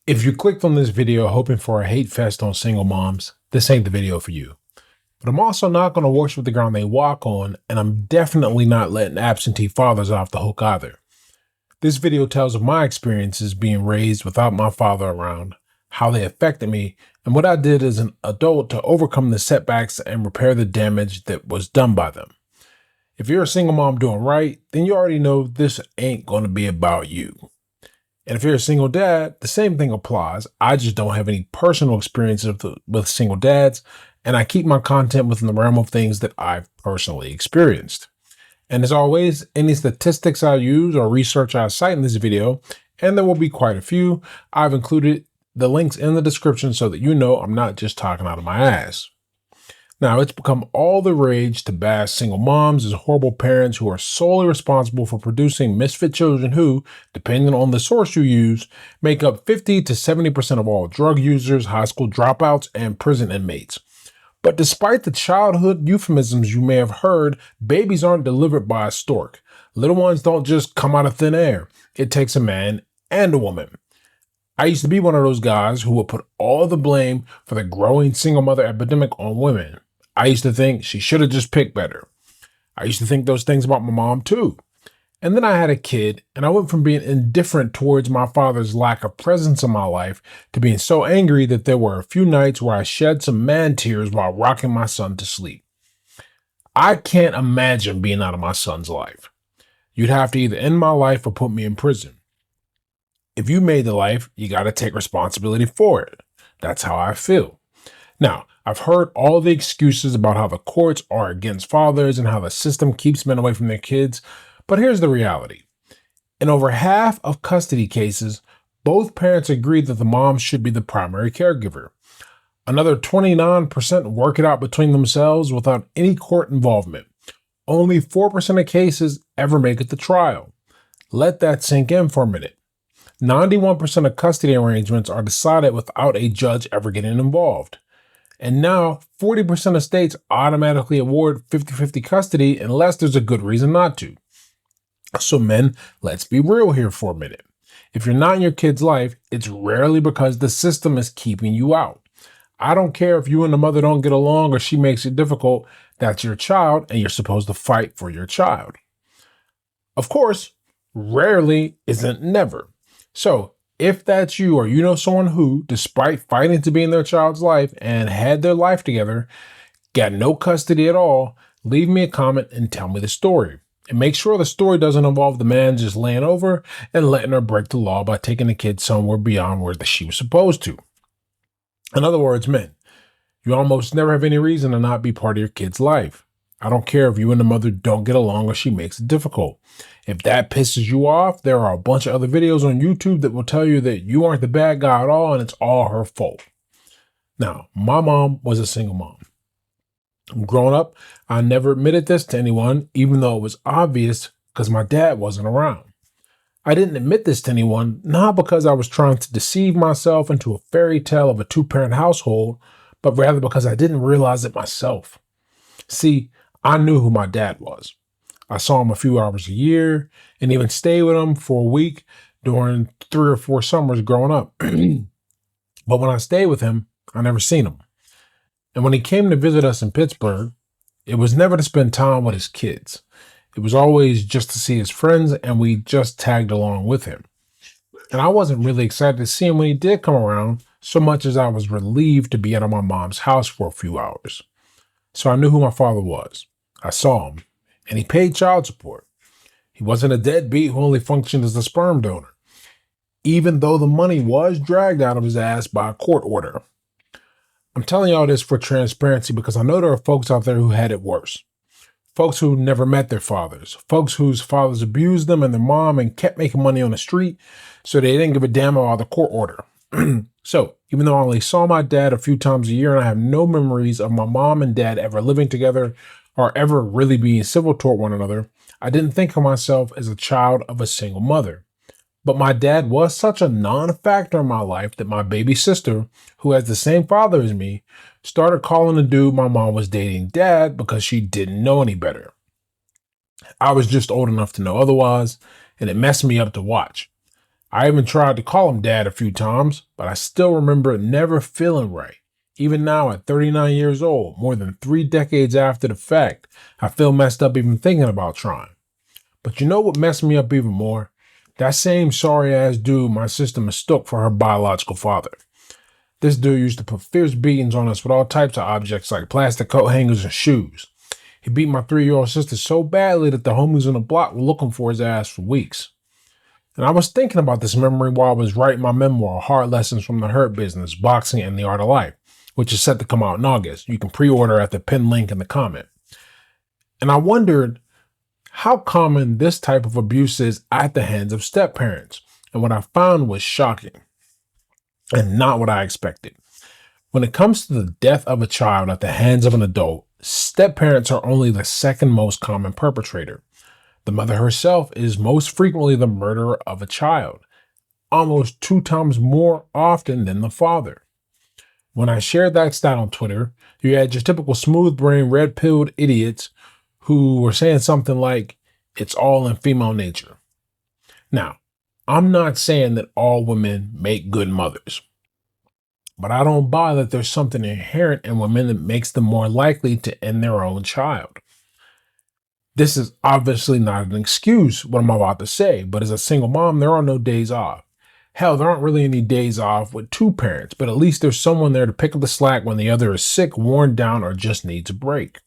If you clicked on this video hoping for a hate fest on single moms, this ain't the video for you. But I'm also not going to worship the ground they walk on, and I'm definitely not letting absentee fathers off the hook either. This video tells of my experiences being raised without my father around, how they affected me, and what I did as an adult to overcome the setbacks and repair the damage that was done by them. If you're a single mom doing right, then you already know this ain't going to be about you. And if you're a single dad, the same thing applies. I just don't have any personal experience with single dads, and I keep my content within the realm of things that I've personally experienced. And as always, any statistics I use or research I cite in this video, and there will be quite a few, I've included the links in the description so that you know I'm not just talking out of my ass. Now, it's become all the rage to bash single moms as horrible parents who are solely responsible for producing misfit children who, depending on the source you use, make up 50 to 70% of all drug users, high school dropouts, and prison inmates. But despite the childhood euphemisms you may have heard, babies aren't delivered by a stork. Little ones don't just come out of thin air. It takes a man and a woman. I used to be one of those guys who would put all the blame for the growing single mother epidemic on women. I used to think she should have just picked better. I used to think those things about my mom too. And then I had a kid, and I went from being indifferent towards my father's lack of presence in my life to being so angry that there were a few nights where I shed some man tears while rocking my son to sleep. I can't imagine being out of my son's life. You'd have to either end my life or put me in prison. If you made the life, you got to take responsibility for it. That's how I feel. Now, I've heard all the excuses about how the courts are against fathers and how the system keeps men away from their kids, but here's the reality. In over half of custody cases, both parents agree that the mom should be the primary caregiver. Another 29% work it out between themselves without any court involvement. Only 4% of cases ever make it to trial. Let that sink in for a minute. 91% of custody arrangements are decided without a judge ever getting involved. And now 40% of states automatically award 50-50 custody unless there's a good reason not to. So men, let's be real here for a minute. If you're not in your kid's life, it's rarely because the system is keeping you out. I don't care if you and the mother don't get along or she makes it difficult. That's your child and you're supposed to fight for your child. Of course, rarely isn't never. So if that's you or you know someone who, despite fighting to be in their child's life and had their life together, got no custody at all, leave me a comment and tell me the story. And make sure the story doesn't involve the man just laying over and letting her break the law by taking the kid somewhere beyond where she was supposed to. In other words, men, you almost never have any reason to not be part of your kid's life. I don't care if you and the mother don't get along or she makes it difficult. If that pisses you off, there are a bunch of other videos on YouTube that will tell you that you aren't the bad guy at all and it's all her fault. Now, my mom was a single mom. Growing up, I never admitted this to anyone, even though it was obvious because my dad wasn't around. I didn't admit this to anyone, not because I was trying to deceive myself into a fairy tale of a two-parent household, but rather because I didn't realize it myself. See, I knew who my dad was. I saw him a few hours a year and even stayed with him for a week during 3 or 4 summers growing up. But when I stayed with him, I never seen him. And when he came to visit us in Pittsburgh, it was never to spend time with his kids. It was always just to see his friends, and we just tagged along with him. And I wasn't really excited to see him when he did come around, so much as I was relieved to be out of my mom's house for a few hours. So I knew who my father was. I saw him, and he paid child support. He wasn't a deadbeat who only functioned as a sperm donor, even though the money was dragged out of his ass by a court order. I'm telling y'all this for transparency because I know there are folks out there who had it worse. Folks who never met their fathers. Folks whose fathers abused them and their mom and kept making money on the street, so they didn't give a damn about the court order. So, even though I only saw my dad a few times a year and I have no memories of my mom and dad ever living together or ever really being civil toward one another, I didn't think of myself as a child of a single mother. But my dad was such a non-factor in my life that my baby sister, who has the same father as me, started calling the dude my mom was dating dad because she didn't know any better. I was just old enough to know otherwise, and it messed me up to watch. I even tried to call him dad a few times, but I still remember it never feeling right. Even now, at 39 years old, more than 3 decades after the fact, I feel messed up even thinking about trying. But you know what messed me up even more? That same sorry ass dude my sister mistook for her biological father. This dude used to put fierce beatings on us with all types of objects like plastic coat hangers and shoes. He beat my 3-year-old sister so badly that the homies on the block were looking for his ass for weeks. And I was thinking about this memory while I was writing my memoir, Hard Lessons from the Hurt Business, Boxing and the Art of Life, which is set to come out in August. You can pre-order at the pinned link in the comment. And I wondered how common this type of abuse is at the hands of step-parents. And what I found was shocking and not what I expected. When it comes to the death of a child at the hands of an adult, step-parents are only the second most common perpetrator. The mother herself is most frequently the murderer of a child, almost 2 times more often than the father. When I shared that stat on Twitter, you had your typical smooth-brained, red-pilled idiots who were saying something like, it's all in female nature. Now, I'm not saying that all women make good mothers, but I don't buy that there's something inherent in women that makes them more likely to end their own child. This is obviously not an excuse, what I'm about to say, but as a single mom, there are no days off. Hell, there aren't really any days off with 2 parents, but at least there's someone there to pick up the slack when the other is sick, worn down, or just needs a break.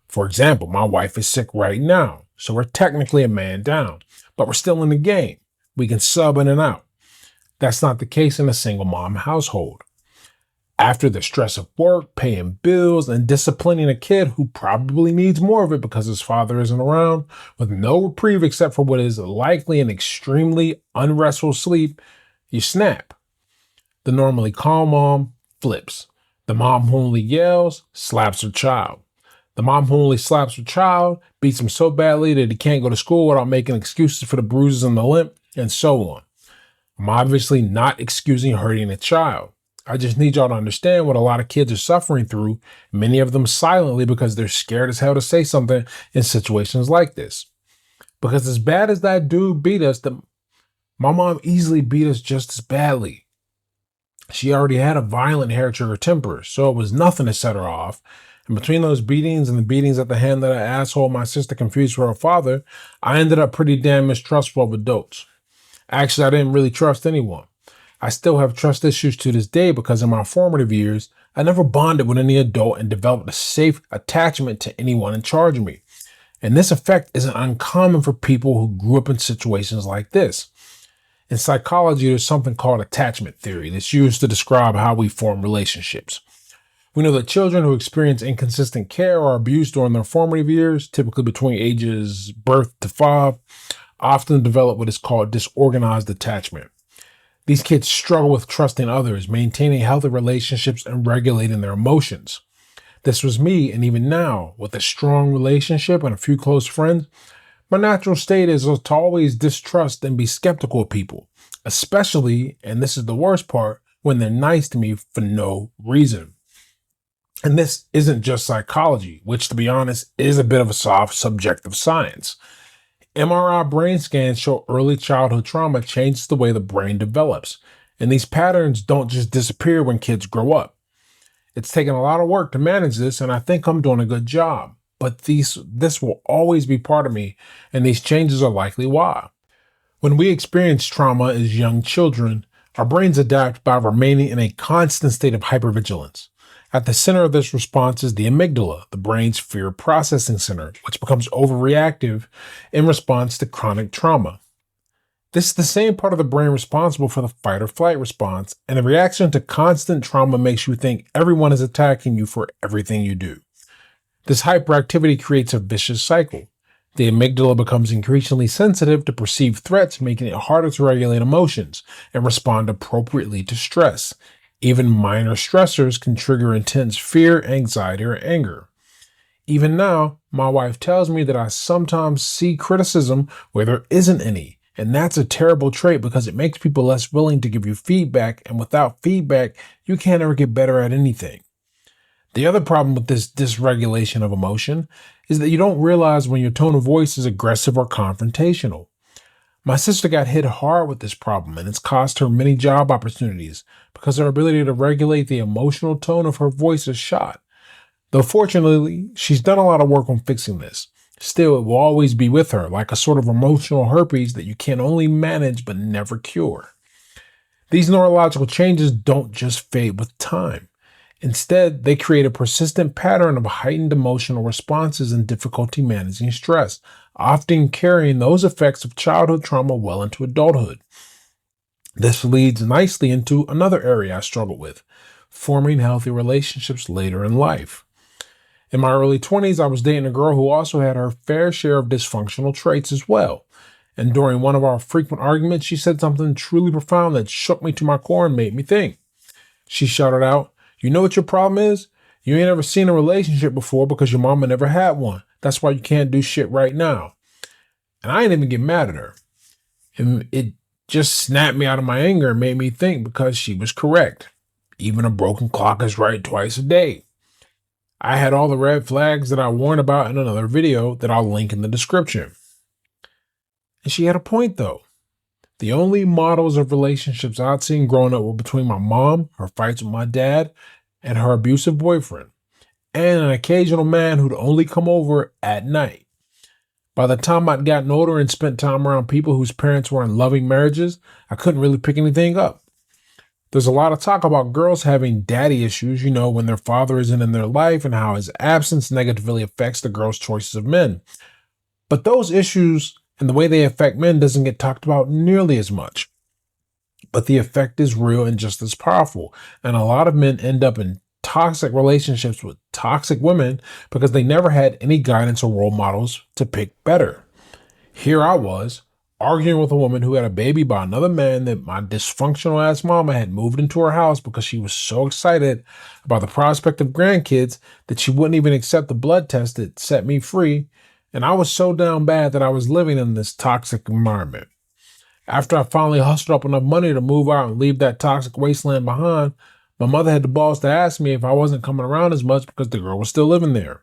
For example, my wife is sick right now, so we're technically a man down, but we're still in the game. We can sub in and out. That's not the case in a single mom household. After the stress of work, paying bills, and disciplining a kid who probably needs more of it because his father isn't around, with no reprieve except for what is likely an extremely unrestful sleep, you snap. The normally calm mom flips. The mom who only yells slaps her child. The mom who only slaps her child beats him so badly that he can't go to school without making excuses for the bruises and the limp, and so on. I'm obviously not excusing hurting a child. I just need y'all to understand what a lot of kids are suffering through, many of them silently because they're scared as hell to say something in situations like this. Because as bad as that dude beat us, my mom easily beat us just as badly. She already had a violent hair trigger temper, so it was nothing to set her off. And between those beatings and the beatings at the hand of that asshole my sister confused for her father, I ended up pretty damn mistrustful of adults. Actually, I didn't really trust anyone. I still have trust issues to this day because in my formative years, I never bonded with any adult and developed a safe attachment to anyone in charge of me. And this effect isn't uncommon for people who grew up in situations like this. In psychology, there's something called attachment theory that's used to describe how we form relationships. We know that children who experience inconsistent care or abuse during their formative years, typically between ages birth to 5, often develop what is called disorganized attachment. These kids struggle with trusting others, maintaining healthy relationships, and regulating their emotions. This was me, and even now, with a strong relationship and a few close friends, my natural state is to always distrust and be skeptical of people, especially, and this is the worst part, when they're nice to me for no reason. And this isn't just psychology, which, to be honest, is a bit of a soft subjective science. MRI brain scans show early childhood trauma changes the way the brain develops, and these patterns don't just disappear when kids grow up. It's taken a lot of work to manage this, and I think I'm doing a good job, but this will always be part of me, and these changes are likely why. When we experience trauma as young children, our brains adapt by remaining in a constant state of hypervigilance. At the center of this response is the amygdala, the brain's fear processing center, which becomes overreactive in response to chronic trauma. This is the same part of the brain responsible for the fight or flight response, and the reaction to constant trauma makes you think everyone is attacking you for everything you do. This hyperactivity creates a vicious cycle. The amygdala becomes increasingly sensitive to perceived threats, making it harder to regulate emotions and respond appropriately to stress. Even minor stressors can trigger intense fear, anxiety, or anger. Even now, my wife tells me that I sometimes see criticism where there isn't any, and that's a terrible trait because it makes people less willing to give you feedback, and without feedback, you can't ever get better at anything. The other problem with this dysregulation of emotion is that you don't realize when your tone of voice is aggressive or confrontational. My sister got hit hard with this problem, and it's cost her many job opportunities because her ability to regulate the emotional tone of her voice is shot. Though fortunately, she's done a lot of work on fixing this. Still, it will always be with her, like a sort of emotional herpes that you can only manage but never cure. These neurological changes don't just fade with time. Instead, they create a persistent pattern of heightened emotional responses and difficulty managing stress, often carrying those effects of childhood trauma well into adulthood. This leads nicely into another area I struggle with: forming healthy relationships later in life. In my early 20s, I was dating a girl who also had her fair share of dysfunctional traits as well. And during one of our frequent arguments, she said something truly profound that shook me to my core and made me think. She shouted out, "You know what your problem is? You ain't ever seen a relationship before because your mama never had one. That's why you can't do shit right now." And I didn't even get mad at her. And it just snapped me out of my anger and made me think, because she was correct. Even a broken clock is right twice a day. I had all the red flags that I warned about in another video that I'll link in the description. And she had a point though. The only models of relationships I'd seen growing up were between my mom, her fights with my dad, and her abusive boyfriend, and an occasional man who'd only come over at night. By the time I'd gotten older and spent time around people whose parents were in loving marriages, I couldn't really pick anything up. There's a lot of talk about girls having daddy issues, when their father isn't in their life, and how his absence negatively affects the girl's choices of men. But those issues and the way they affect men doesn't get talked about nearly as much. But the effect is real and just as powerful. And a lot of men end up in toxic relationships with toxic women because they never had any guidance or role models to pick better. Here I was, arguing with a woman who had a baby by another man that my dysfunctional ass mama had moved into her house because she was so excited about the prospect of grandkids that she wouldn't even accept the blood test that set me free. And I was so down bad that I was living in this toxic environment. After I finally hustled up enough money to move out and leave that toxic wasteland behind, my mother had the balls to ask me if I wasn't coming around as much because the girl was still living there.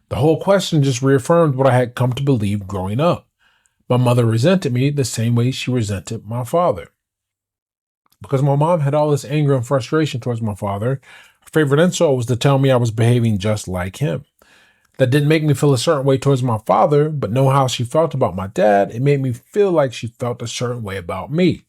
The whole question just reaffirmed what I had come to believe growing up. My mother resented me the same way she resented my father. Because my mom had all this anger and frustration towards my father, her favorite insult was to tell me I was behaving just like him. That didn't make me feel a certain way towards my father, but know how she felt about my dad, it made me feel like she felt a certain way about me.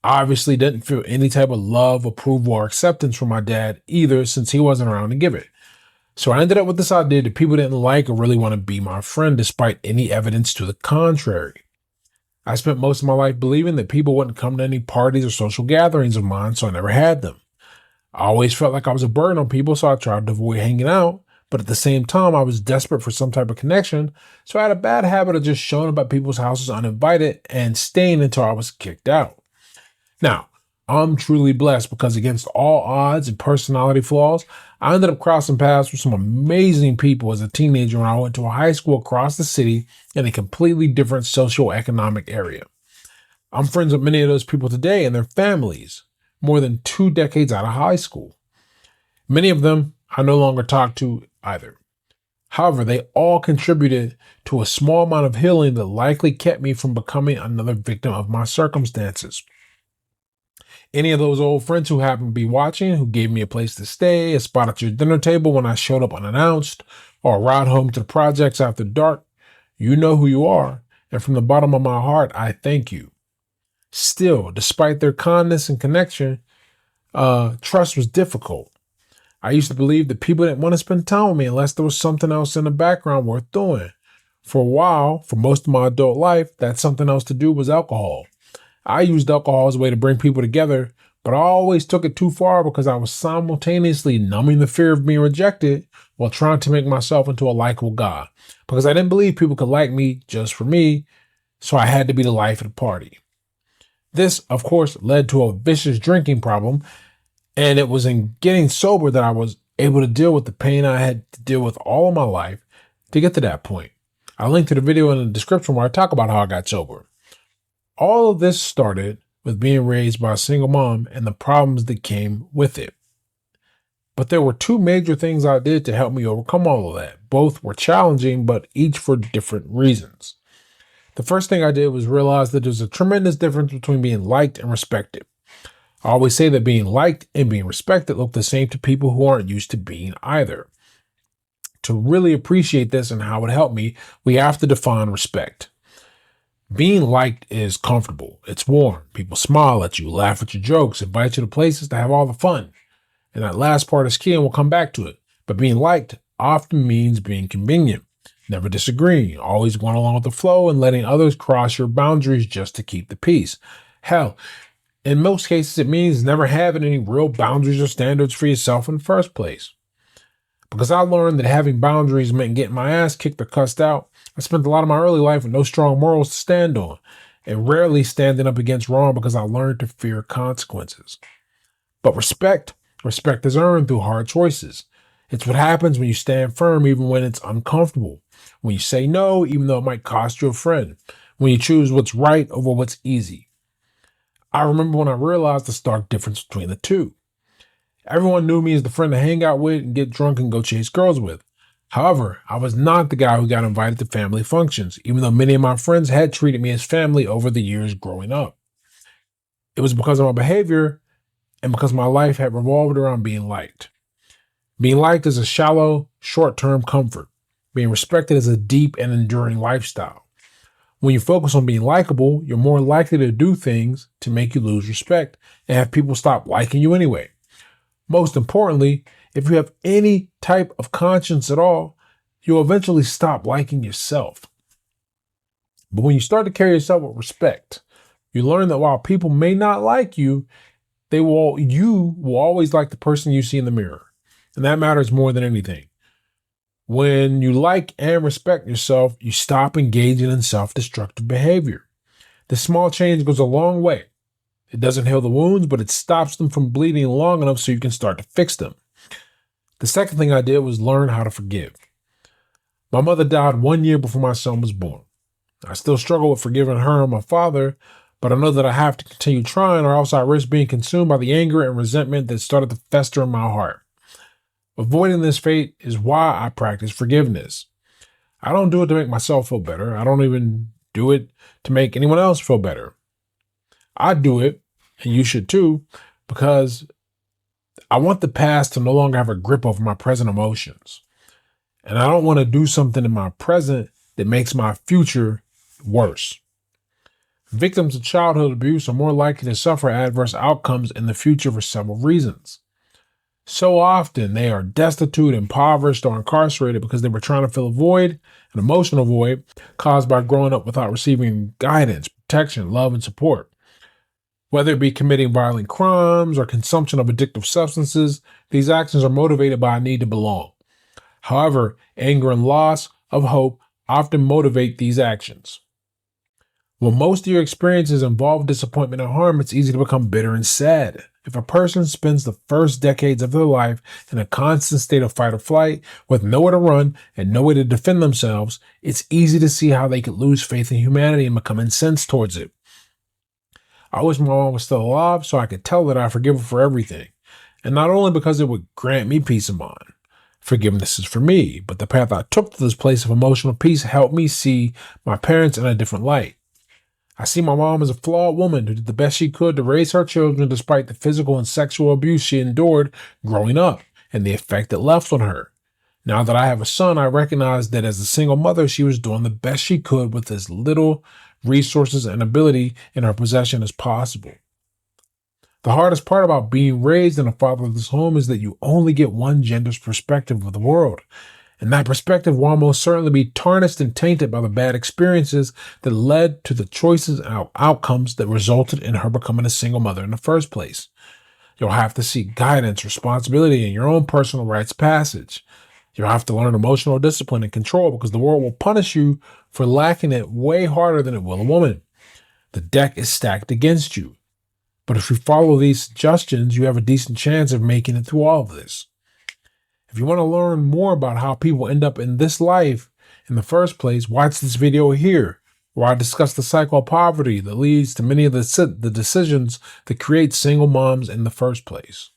I obviously didn't feel any type of love, approval, or acceptance from my dad either, since he wasn't around to give it. So I ended up with this idea that people didn't like or really want to be my friend despite any evidence to the contrary. I spent most of my life believing that people wouldn't come to any parties or social gatherings of mine, so I never had them. I always felt like I was a burden on people, so I tried to avoid hanging out. But at the same time, I was desperate for some type of connection, so I had a bad habit of just showing up at people's houses uninvited and staying until I was kicked out. Now, I'm truly blessed because against all odds and personality flaws, I ended up crossing paths with some amazing people as a teenager when I went to a high school across the city in a completely different socioeconomic area. I'm friends with many of those people today and their families, more than 2 decades out of high school. Many of them I no longer talk to either. However, they all contributed to a small amount of healing that likely kept me from becoming another victim of my circumstances. Any of those old friends who happened to be watching, who gave me a place to stay, a spot at your dinner table when I showed up unannounced, or a ride home to the projects after dark, you know who you are, and from the bottom of my heart, I thank you. Still, despite their kindness and connection, trust was difficult. I used to believe that people didn't want to spend time with me unless there was something else in the background worth doing. For a while, for most of my adult life, that something else to do was alcohol. I used alcohol as a way to bring people together, but I always took it too far because I was simultaneously numbing the fear of being rejected while trying to make myself into a likable guy. Because I didn't believe people could like me just for me, so I had to be the life of the party. This, of course, led to a vicious drinking problem, and it was in getting sober that I was able to deal with the pain I had to deal with all of my life to get to that point. I'll link to the video in the description where I talk about how I got sober. All of this started with being raised by a single mom and the problems that came with it. But there were 2 major things I did to help me overcome all of that. Both were challenging, but each for different reasons. The first thing I did was realize that there's a tremendous difference between being liked and respected. I always say that being liked and being respected look the same to people who aren't used to being either. To really appreciate this and how it helped me, we have to define respect. Being liked is comfortable. It's warm. People smile at you, laugh at your jokes, invite you to places to have all the fun. And that last part is key, and we'll come back to it. But being liked often means being convenient, never disagreeing, always going along with the flow, and letting others cross your boundaries just to keep the peace. Hell, in most cases, it means never having any real boundaries or standards for yourself in the first place. Because I learned that having boundaries meant getting my ass kicked or cussed out, I spent a lot of my early life with no strong morals to stand on, and rarely standing up against wrong because I learned to fear consequences. But respect is earned through hard choices. It's what happens when you stand firm even when it's uncomfortable, when you say no even though it might cost you a friend, when you choose what's right over what's easy. I remember when I realized the stark difference between the two. Everyone knew me as the friend to hang out with and get drunk and go chase girls with. However, I was not the guy who got invited to family functions, even though many of my friends had treated me as family over the years growing up. It was because of my behavior and because my life had revolved around being liked. Being liked is a shallow, short-term comfort. Being respected is a deep and enduring lifestyle. When you focus on being likable, you're more likely to do things to make you lose respect and have people stop liking you anyway. Most importantly, if you have any type of conscience at all, you'll eventually stop liking yourself. But when you start to carry yourself with respect, you learn that while people may not like you, you will always like the person you see in the mirror. And that matters more than anything. When you like and respect yourself, you stop engaging in self-destructive behavior. This small change goes a long way. It doesn't heal the wounds, but it stops them from bleeding long enough so you can start to fix them. The second thing I did was learn how to forgive. My mother died 1 year before my son was born. I still struggle with forgiving her and my father, but I know that I have to continue trying or else I risk being consumed by the anger and resentment that started to fester in my heart. Avoiding this fate is why I practice forgiveness. I don't do it to make myself feel better. I don't even do it to make anyone else feel better. I do it, and you should too, because I want the past to no longer have a grip over my present emotions. And I don't want to do something in my present that makes my future worse. Victims of childhood abuse are more likely to suffer adverse outcomes in the future for several reasons. So often they are destitute, impoverished, or incarcerated because they were trying to fill a void, an emotional void, caused by growing up without receiving guidance, protection, love, and support. Whether it be committing violent crimes or consumption of addictive substances, these actions are motivated by a need to belong. However, anger and loss of hope often motivate these actions. When most of your experiences involve disappointment and harm, it's easy to become bitter and sad. If a person spends the first decades of their life in a constant state of fight or flight, with nowhere to run and no way to defend themselves, it's easy to see how they could lose faith in humanity and become incensed towards it. I wish my mom was still alive so I could tell that I forgive her for everything. And not only because it would grant me peace of mind. Forgiveness is for me, but the path I took to this place of emotional peace helped me see my parents in a different light. I see my mom as a flawed woman who did the best she could to raise her children despite the physical and sexual abuse she endured growing up and the effect it left on her. Now that I have a son, I recognize that as a single mother, she was doing the best she could with as little resources and ability in her possession as possible. The hardest part about being raised in a fatherless home is that you only get one gender's perspective of the world. And that perspective will almost certainly be tarnished and tainted by the bad experiences that led to the choices and outcomes that resulted in her becoming a single mother in the first place. You'll have to seek guidance, responsibility, and your own personal rites of passage. You'll have to learn emotional discipline and control because the world will punish you for lacking it way harder than it will a woman. The deck is stacked against you. But if you follow these suggestions, you have a decent chance of making it through all of this. If you want to learn more about how people end up in this life in the first place, watch this video here, where I discuss the cycle of poverty that leads to many of the decisions that create single moms in the first place.